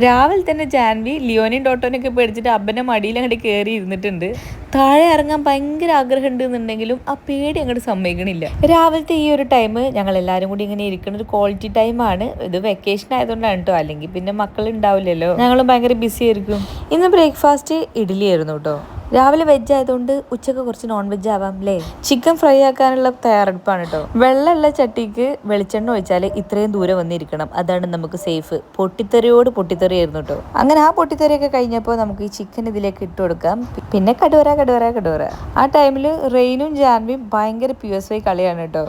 രാവിലെ തന്നെ ജാൻവി ലിയോനെയും ഡോട്ടോനെയൊക്കെ പേടിച്ചിട്ട് അബ്ബന്റെ മടിയിൽ അങ്ങോട്ട് കയറി ഇരുന്നിട്ടുണ്ട്. താഴെ ഇറങ്ങാൻ ഭയങ്കര ആഗ്രഹം ഉണ്ടെന്നുണ്ടെങ്കിലും ആ പേടി അങ്ങോട്ട് സമ്മതിക്കണില്ല. രാവിലത്തെ ഈ ഒരു ടൈം ഞങ്ങൾ എല്ലാവരും കൂടി ഇങ്ങനെ ഇരിക്കുന്ന ഒരു ക്വാളിറ്റി ടൈമാണ്. ഇത് വെക്കേഷൻ ആയതുകൊണ്ടാണ് കേട്ടോ, അല്ലെങ്കിൽ പിന്നെ മക്കൾ ഉണ്ടാവില്ലല്ലോ, ഞങ്ങൾ ഭയങ്കര ബിസി ആയിരിക്കും. ഇന്ന് ബ്രേക്ക്ഫാസ്റ്റ് ഇഡ്ഡലി ആയിരുന്നു കേട്ടോ. രാവിലെ വെജ് ആയതുകൊണ്ട് ഉച്ചക്ക് കുറച്ച് നോൺ വെജ് ആവാം അല്ലേ. ചിക്കൻ ഫ്രൈ ആക്കാനുള്ള തയ്യാറെടുപ്പാണ് കേട്ടോ. വെള്ളമുള്ള ചട്ടിക്ക് വെളിച്ചെണ്ണ ഒഴിച്ചാൽ ഇത്രയും ദൂരം വന്നിരിക്കണം, അതാണ് നമുക്ക് സേഫ്. പൊട്ടിത്തെറിയോട് പൊട്ടിത്തെറിയായിരുന്നു കേട്ടോ. അങ്ങനെ ആ പൊട്ടിത്തെറിയൊക്കെ കഴിഞ്ഞപ്പോൾ നമുക്ക് ഈ ചിക്കൻ ഇതിലേക്ക് ഇട്ട് കൊടുക്കാം. പിന്നെ കടുവറ. ആ ടൈമിൽ റെയിനും ജാൻവിയും ഭയങ്കര PSY കളിയാണ് കേട്ടോ.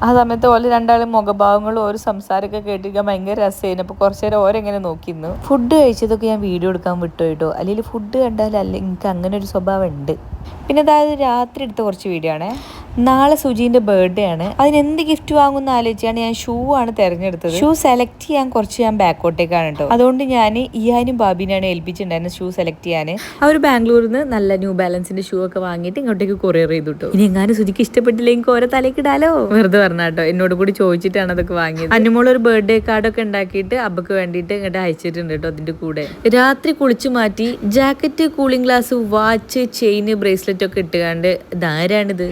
ആ സമയത്ത് ഓരോ രണ്ടാളും മുഖഭാവങ്ങളും ഓരോ സംസാരമൊക്കെ കേട്ടിരിക്കാൻ ഭയങ്കര രസമായിരുന്നു. അപ്പോൾ കുറച്ച് നേരം ഓരെങ്ങനെ നോക്കിയിരുന്നു. ഫുഡ് കഴിച്ചതൊക്കെ ഞാൻ വീഡിയോ എടുക്കാൻ വിട്ടു കേട്ടോ. അല്ലെങ്കിൽ ഫുഡ് കണ്ടാൽ എനിക്ക് അങ്ങനെ ഒരു സ്വഭാവം ഉണ്ട്. പിന്നെ അതായത് രാത്രി എടുത്ത കുറച്ച് വീഡിയോ ആണ്. നാളെ സുജീൻ്റെ ബർത്ത്ഡേ ആണ്. അതിന് എന്ത് ഗിഫ്റ്റ് വാങ്ങുമെന്ന് ആലോചിച്ചാണ് ഞാൻ ഷൂ ആണ് തിരഞ്ഞെടുത്തത്. ഷൂ സെലക്ട് ചെയ്യാൻ കുറച്ച് ഞാൻ ബാക്കോട്ടേക്കാണ് കേട്ടോ. അതുകൊണ്ട് ഞാൻ ഇയാനും ബാബിനാണ് ഏൽപ്പിച്ചിട്ടുണ്ടായിരുന്നു ഷൂ സെലക്ട് ചെയ്യാൻ. അവർ ബാംഗ്ലൂരിൽ നിന്ന് നല്ല ന്യൂ ബാലൻസിന്റെ ഷൂ ഒക്കെ വാങ്ങിയിട്ട് ഇങ്ങോട്ടേക്ക് കൊറിയർ ചെയ്തു കേട്ടോ. ഇനി എങ്ങാനും സുജിക്ക് ഇഷ്ടപ്പെട്ടില്ലെങ്കിൽ ഓരോ തലേക്ക് ഇടാലോ വെറുതെ പറഞ്ഞാട്ടോ. എന്നോട് കൂടി ചോദിച്ചിട്ടാണ് അതൊക്കെ വാങ്ങിയത്. അനുമോൾ ഒരു ബർത്ത്ഡേ കാർഡൊക്കെ ഉണ്ടാക്കിയിട്ട് അബ്ബക്ക് വേണ്ടിയിട്ട് ഇങ്ങോട്ട് അയച്ചിട്ടുണ്ട് കേട്ടോ. അതിന്റെ കൂടെ രാത്രി കുളിച്ചു മാറ്റി jacket, cooling glass, watch, chain, bracelet ഒക്കെ ഇട്ടുകാണ്ട് ഇതാരാണിത്?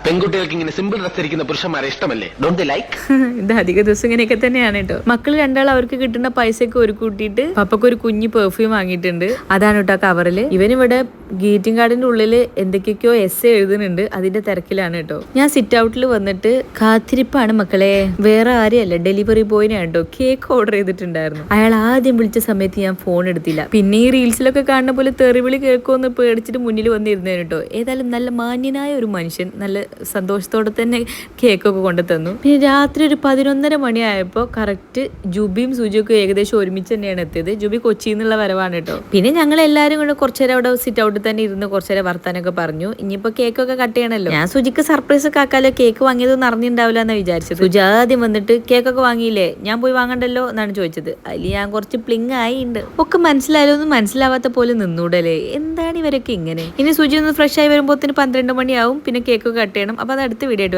പെൺകുട്ടികൾക്ക് ഇങ്ങനെ സിമ്പിൾ ഡ്രസ് ധരിക്കുന്ന പുരുഷന്മാരെ ഇഷ്ടമല്ലേ? Don't like? ഇത് അധിക ദിവസം ഇങ്ങനെയൊക്കെ തന്നെയാണ് കേട്ടോ. മക്കൾ രണ്ടാൾ അവർക്ക് കിട്ടുന്ന പൈസയൊക്കെ ഒരു കൂട്ടിയിട്ട് പപ്പക്ക് ഒരു കുഞ്ഞ് പെർഫ്യൂം വാങ്ങിയിട്ടുണ്ട്. അതാണ് കേട്ടോ കവറില്. ഇവനിവിടെ ഗ്രീറ്റിംഗ് കാർഡിന്റെ ഉള്ളില് എന്തൊക്കെയൊക്കെയോ എസ്സേ എഴുതുന്നുണ്ട്. അതിന്റെ തിരക്കിലാണ് കേട്ടോ. ഞാൻ സിറ്റ് ഔട്ടിൽ വന്നിട്ട് കാത്തിരിപ്പാണ് മക്കളെ. വേറെ ആരെയല്ല, ഡെലിവറി ബോയിനാണ് കേട്ടോ. കേക്ക് ഓർഡർ ചെയ്തിട്ടുണ്ടായിരുന്നു. അയാൾ ആദ്യം വിളിച്ച സമയത്ത് ഞാൻ ഫോൺ എടുത്തില്ല. പിന്നെ ഈ റീൽസിലൊക്കെ കാണുന്ന പോലെ തെറിവിളി കേൾക്കുമെന്ന് പേടിച്ചിട്ട് മുന്നിൽ വന്നിരുന്നേന് കേട്ടോ. ഏതായാലും നല്ല മാന്യനായ ഒരു മനുഷ്യൻ നല്ല സന്തോഷത്തോടെ തന്നെ കേക്കൊക്കെ കൊണ്ടു തന്നു. പിന്നെ രാത്രി ഒരു 11:30 മണിയായപ്പോൾ കറക്റ്റ് ജുബിയും സുജിയൊക്കെ ഏകദേശം ഒരുമിച്ച് തന്നെയാണ് എത്തിയത്. ജുബി കൊച്ചിയിൽ നിന്നുള്ള വരവാണ് കേട്ടോ. പിന്നെ ഞങ്ങൾ എല്ലാവരും കൂടെ കുറച്ചു നേരം അവിടെ സിറ്റ് ഔട്ടിൽ തന്നെ ഇരുന്ന് കുറച്ചു നേരം വർത്താനൊക്കെ പറഞ്ഞു. ഇനിയിപ്പോൾ കേക്കൊക്കെ കട്ട് ചെയ്യണല്ലോ. ഞാൻ സുജിക്ക് സർപ്രൈസ് ഒക്കെ ആക്കാലോ, കേക്ക് വാങ്ങിയതൊന്നും അറിഞ്ഞിട്ടുണ്ടാവില്ല എന്ന് വിചാരിച്ചത്. സുജി ആദ്യം വന്നിട്ട് കേക്കൊക്കെ വാങ്ങിയില്ലേ, ഞാൻ പോയി വാങ്ങണ്ടല്ലോ എന്നാണ് ചോദിച്ചത്. അതിൽ ഞാൻ കുറച്ച് പ്ലിങ് ആയിണ്ട്. ഒക്കെ മനസ്സിലായാലോ, ഒന്നും മനസ്സിലാവാത്ത പോലെ നിന്നൂടല്ലേ. എന്താണ് ഇവരൊക്കെ ഇങ്ങനെ? ഇനി സുജി ഒന്ന് ഫ്രഷ് ആയി വരുമ്പോൾ 12 മണിയാവും. പിന്നെ കേക്കൊക്കെ കട്ട് ചെയ്യണം. അപ്പോൾ അത് അടുത്ത വീഡിയോ ആയിട്ട്